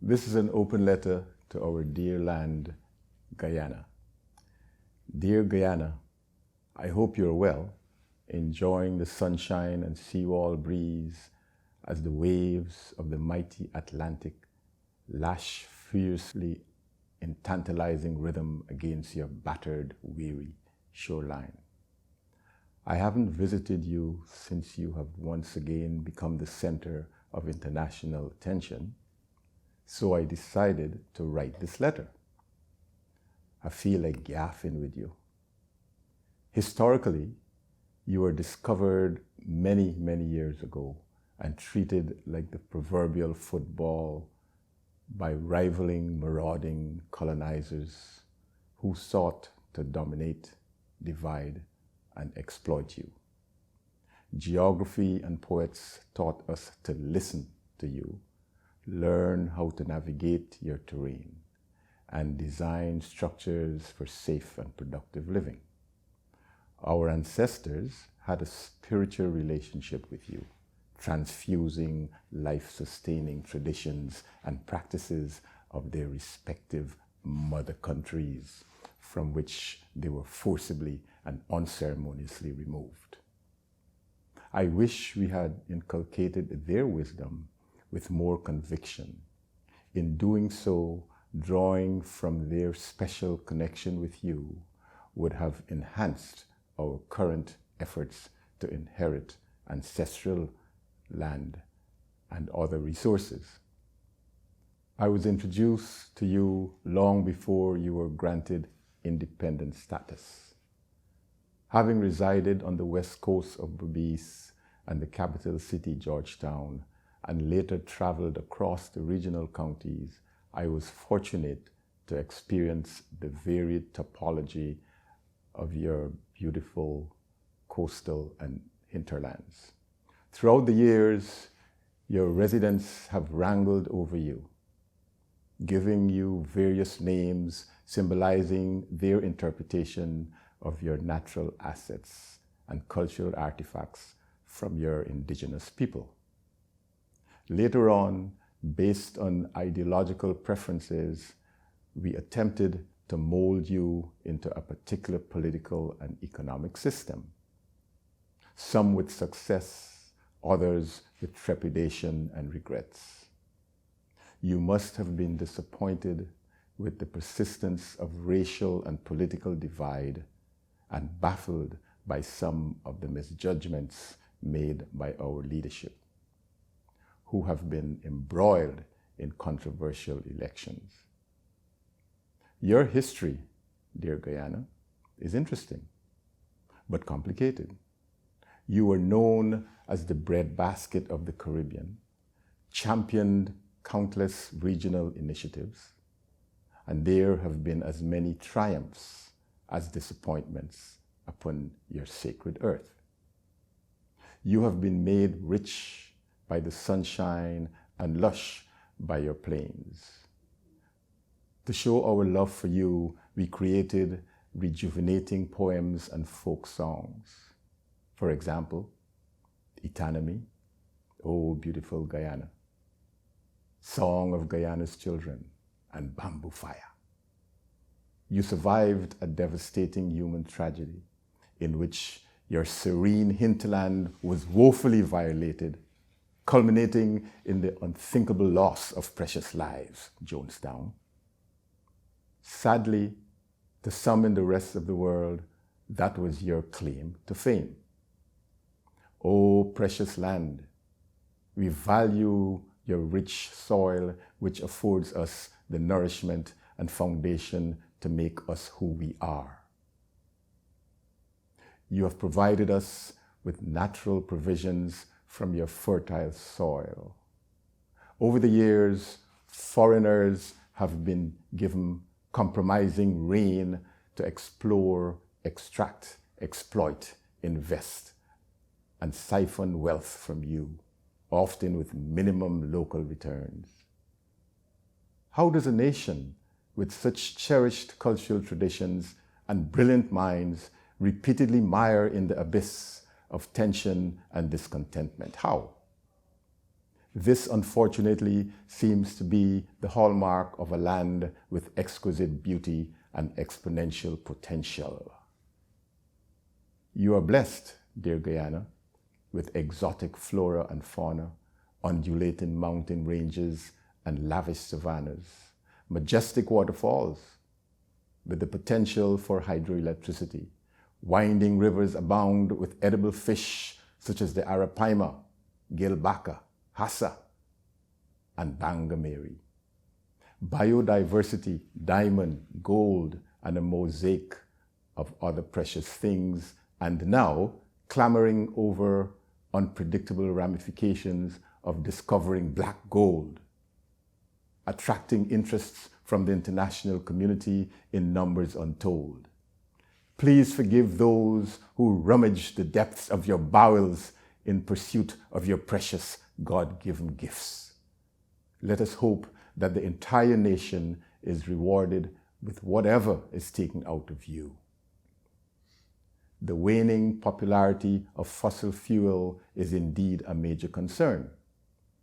This is an open letter to our dear land, Guyana. Dear Guyana, I hope you're well, enjoying the sunshine and seawall breeze as the waves of the mighty Atlantic lash fiercely in tantalizing rhythm against your battered, weary shoreline. I haven't visited you since you have once again become the center of international attention, so I decided to write this letter. I feel like gyaffing with you. Historically, you were discovered many, many years ago and treated like the proverbial football by rivaling, marauding colonizers who sought to dominate, divide, and exploit you. Geography and poets taught us to listen to you, learn how to navigate your terrain, and design structures for safe and productive living. Our ancestors had a spiritual relationship with you, transfusing life-sustaining traditions and practices of their respective mother countries, from which they were forcibly and unceremoniously removed. I wish we had inculcated their wisdom with more conviction. In doing so, drawing from their special connection with you would have enhanced our current efforts to inherit ancestral land and other resources. I was introduced to you long before you were granted independent status. Having resided on the west coast of Berbice and the capital city, Georgetown, and later traveled across the regional counties, I was fortunate to experience the varied topology of your beautiful coastal and hinterlands. Throughout the years, your residents have wrangled over you, giving you various names symbolizing their interpretation of your natural assets and cultural artifacts from your indigenous people. Later on, based on ideological preferences, we attempted to mold you into a particular political and economic system, some with success, others with trepidation and regrets. You must have been disappointed with the persistence of racial and political divide and baffled by some of the misjudgments made by our leadership, who have been embroiled in controversial elections. Your history, dear Guyana, is interesting, but complicated. You were known as the breadbasket of the Caribbean, championed countless regional initiatives, and there have been as many triumphs as disappointments upon your sacred earth. You have been made rich by the sunshine and lush by your plains. To show our love for you, we created rejuvenating poems and folk songs. For example, Economy, Oh Beautiful Guyana, Song of Guyana's Children, and Bamboo Fire. You survived a devastating human tragedy in which your serene hinterland was woefully violated, culminating in the unthinkable loss of precious lives, Jonestown. Sadly, to some in the rest of the world, that was your claim to fame. Oh, precious land, we value your rich soil, which affords us the nourishment and foundation to make us who we are. You have provided us with natural provisions from your fertile soil. Over the years, foreigners have been given compromising reign to explore, extract, exploit, invest, and siphon wealth from you, often with minimum local returns. How does a nation with such cherished cultural traditions and brilliant minds repeatedly mire in the abyss of tension and discontentment? How? This, unfortunately, seems to be the hallmark of a land with exquisite beauty and exponential potential. You are blessed, dear Guyana, with exotic flora and fauna, undulating mountain ranges and lavish savannas, majestic waterfalls with the potential for hydroelectricity. Winding rivers abound with edible fish such as the arapaima, gilbaka, hassa, and bangameri. Biodiversity, diamond, gold, and a mosaic of other precious things, and now clamoring over unpredictable ramifications of discovering black gold, attracting interests from the international community in numbers untold. Please forgive those who rummage the depths of your bowels in pursuit of your precious God-given gifts. Let us hope that the entire nation is rewarded with whatever is taken out of you. The waning popularity of fossil fuel is indeed a major concern.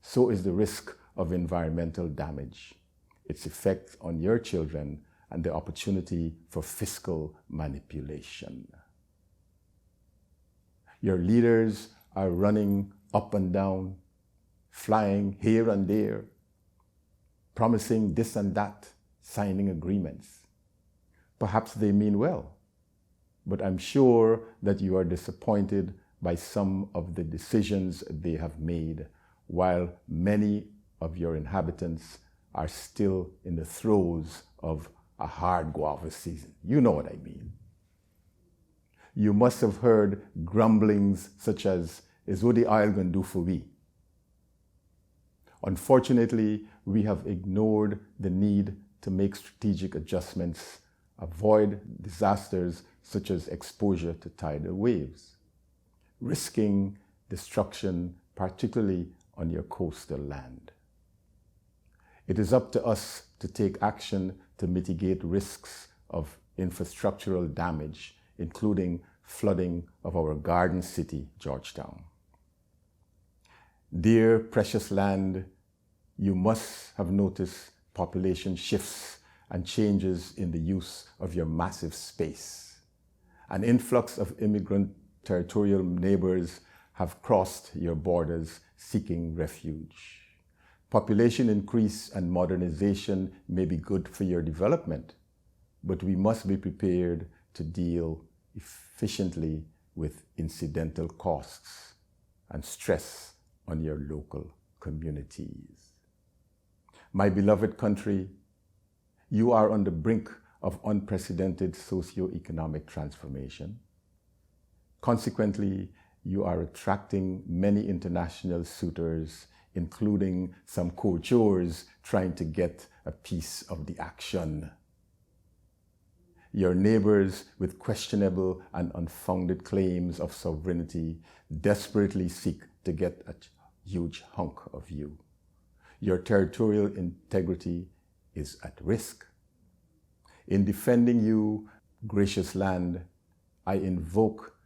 So is the risk of environmental damage, its effect on your children, and the opportunity for fiscal manipulation. Your leaders are running up and down, flying here and there, promising this and that, signing agreements. Perhaps they mean well, but I'm sure that you are disappointed by some of the decisions they have made, while many of your inhabitants are still in the throes of a hard guava season. You know what I mean. You must have heard grumblings such as, "Is what the oil going to do for we?" Unfortunately, we have ignored the need to make strategic adjustments, avoid disasters such as exposure to tidal waves, risking destruction, particularly on your coastal land. It is up to us to take action to mitigate risks of infrastructural damage, including flooding of our garden city, Georgetown. Dear precious land, you must have noticed population shifts and changes in the use of your massive space. An influx of immigrant territorial neighbors have crossed your borders seeking refuge. Population increase and modernization may be good for your development, but we must be prepared to deal efficiently with incidental costs and stress on your local communities. My beloved country, you are on the brink of unprecedented socio-economic transformation. Consequently, you are attracting many international suitors, including some courtiers trying to get a piece of the action. Your neighbors with questionable and unfounded claims of sovereignty desperately seek to get a huge hunk of you. Your territorial integrity is at risk. In defending you, gracious land, I invoke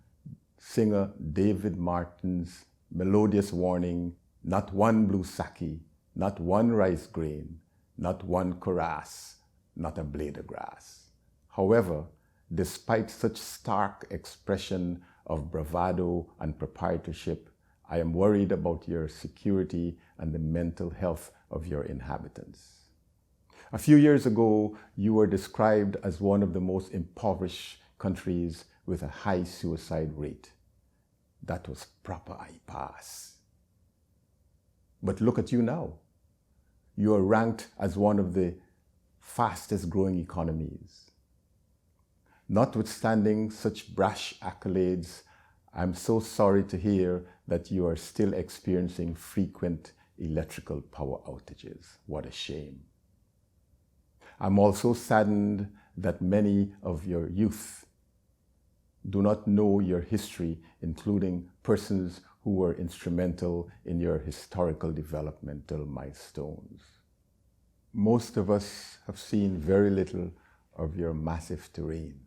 singer David Martin's melodious warning, "Not one blue saki, not one rice grain, not one karass, not a blade of grass." However, despite such stark expression of bravado and proprietorship, I am worried about your security and the mental health of your inhabitants. A few years ago, you were described as one of the most impoverished countries with a high suicide rate. That was proper I-pass. But look at you now. You are ranked as one of the fastest growing economies. Notwithstanding such brash accolades, I'm so sorry to hear that you are still experiencing frequent electrical power outages. What a shame. I'm also saddened that many of your youth do not know your history, including persons who were instrumental in your historical developmental milestones. Most of us have seen very little of your massive terrain,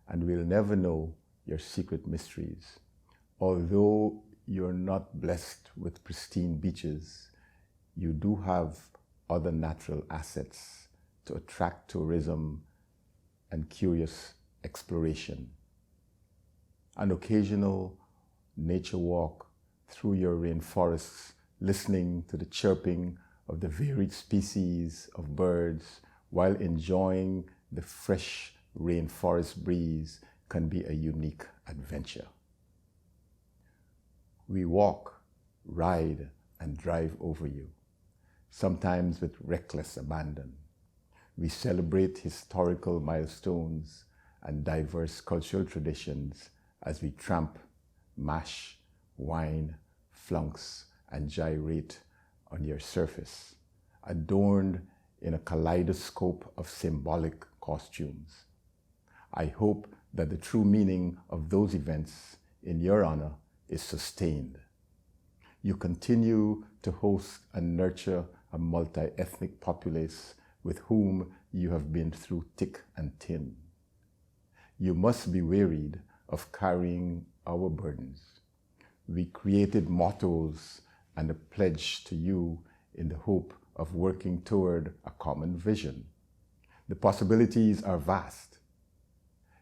and we'll never know your secret mysteries. Although you're not blessed with pristine beaches, you do have other natural assets to attract tourism and curious exploration. An occasional nature walk through your rainforests, listening to the chirping of the varied species of birds while enjoying the fresh rainforest breeze can be a unique adventure. We walk, ride, and drive over you, sometimes with reckless abandon. We celebrate historical milestones and diverse cultural traditions as we tramp, mash, whine, flunks, and gyrate on your surface, adorned in a kaleidoscope of symbolic costumes. I hope that the true meaning of those events in your honor is sustained. You continue to host and nurture a multi-ethnic populace with whom you have been through thick and thin. You must be wearied of carrying our burdens. We created mottos and a pledge to you in the hope of working toward a common vision. The possibilities are vast.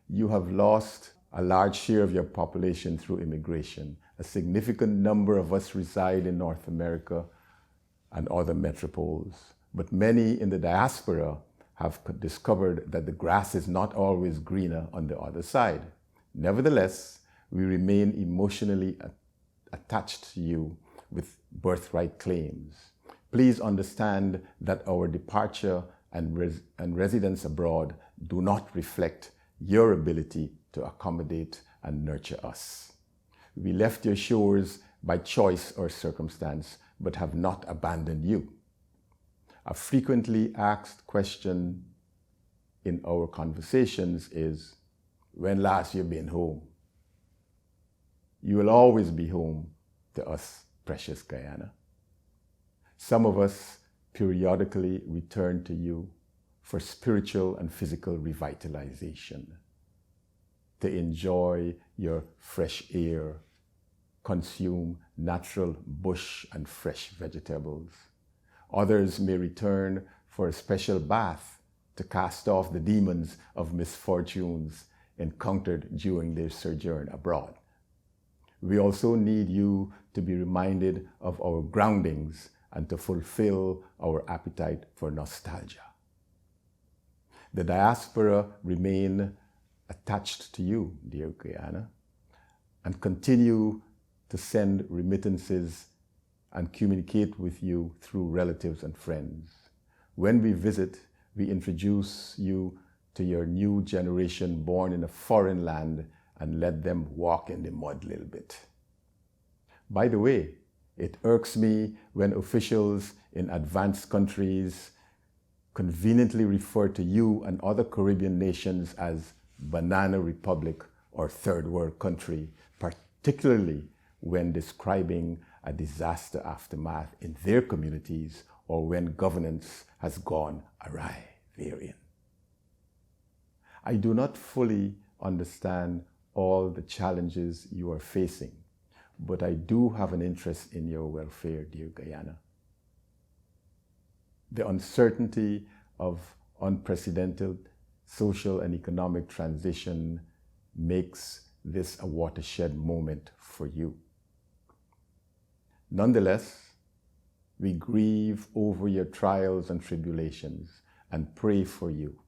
You have lost a large share of your population through immigration. A significant number of us reside in North America and other metropoles, but many in the diaspora have discovered that the grass is not always greener on the other side. Nevertheless, we remain emotionally attached to you with birthright claims. Please understand that our departure and residence abroad do not reflect your ability to accommodate and nurture us. We left your shores by choice or circumstance, but have not abandoned you. A frequently asked question in our conversations is, when last you been home? You will always be home to us, precious Guyana. Some of us periodically return to you for spiritual and physical revitalization, to enjoy your fresh air, consume natural bush and fresh vegetables. Others may return for a special bath to cast off the demons of misfortunes encountered during their sojourn abroad. We also need you to be reminded of our groundings and to fulfill our appetite for nostalgia. The diaspora remain attached to you, dear Guyana, and continue to send remittances and communicate with you through relatives and friends. When we visit, we introduce you to your new generation born in a foreign land and let them walk in the mud a little bit. By the way, it irks me when officials in advanced countries conveniently refer to you and other Caribbean nations as banana republic or third world country, particularly when describing a disaster aftermath in their communities or when governance has gone awry therein. I do not fully understand all the challenges you are facing, but I do have an interest in your welfare, dear Guyana. The uncertainty of unprecedented social and economic transition makes this a watershed moment for you. Nonetheless, we grieve over your trials and tribulations and pray for you.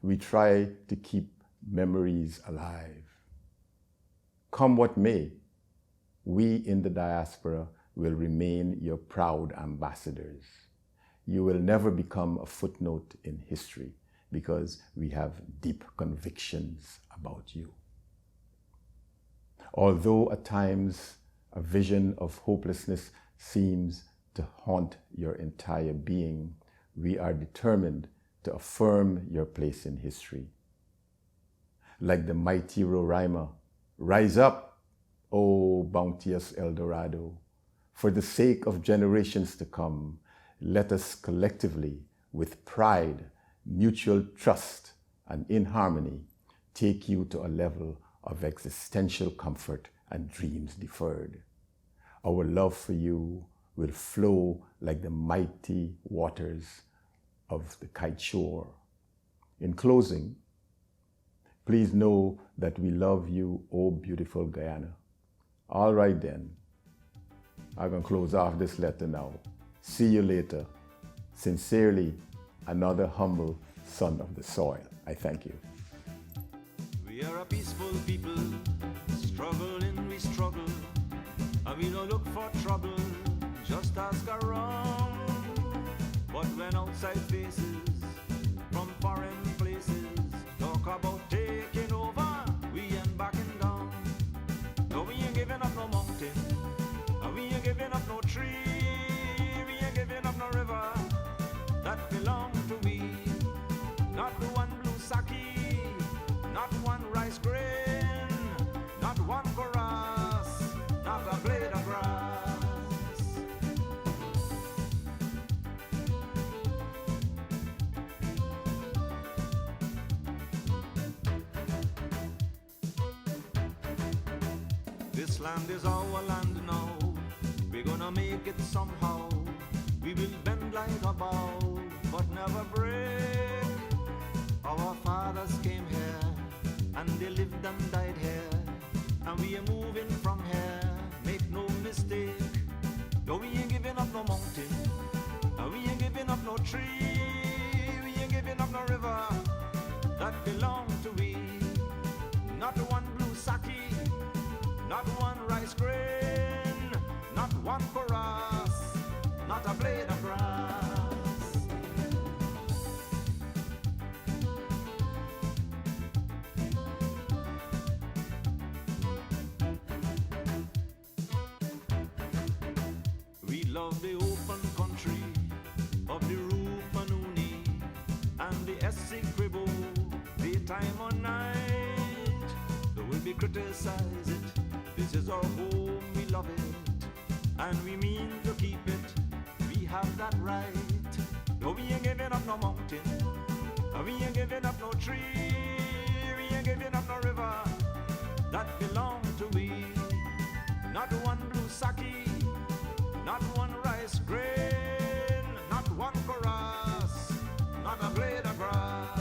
We try to keep memories alive. Come what may, we in the diaspora will remain your proud ambassadors. You will never become a footnote in history because we have deep convictions about you. Although at times a vision of hopelessness seems to haunt your entire being, we are determined to affirm your place in history. Like the mighty Roraima, rise up, O bounteous El Dorado. For the sake of generations to come, let us collectively, with pride, mutual trust, and in harmony, take you to a level of existential comfort and dreams deferred. Our love for you will flow like the mighty waters of the kite shore. In closing, please know that we love you, oh beautiful Guyana. All right then, I'm going to close off this letter now. See you later. Sincerely, another humble son of the soil. I thank you. We are a peaceful people, struggling we struggle, and we don't look for trouble, just ask around. But when outside faces from foreign places talk about taking over, we ain't backing down. No, we ain't giving up no mountain, and we ain't giving up no tree, we ain't giving up no river that belong to we. Not the one blue sake, not one rice grain, not one chorus, not a blade of grass. This land is our land now, we're gonna make it somehow. We will bend like a bow, but never break. Our fathers came here, and they lived and died here, and we are moving from here, make no mistake. No, we ain't giving up no mountain, and we ain't giving up no tree, we ain't giving up no river that belong to we. Not one blue sake, not one rice grain, not one chorus, not a blade of grass. We love the open country of the Rupanuni and the Essequibo, daytime or night. Though we criticize it, this is our home, we love it, and we mean to keep it. We have that right. No, we ain't giving up no mountain, and we ain't giving up no tree, we ain't giving up no river that belong to we. Not one blue sake, not one rice grain, not one chorus, not a blade of grass,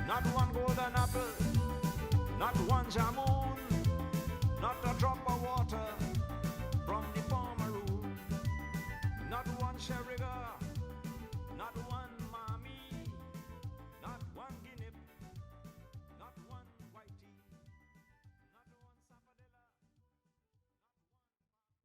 not one golden apple, not one jamu.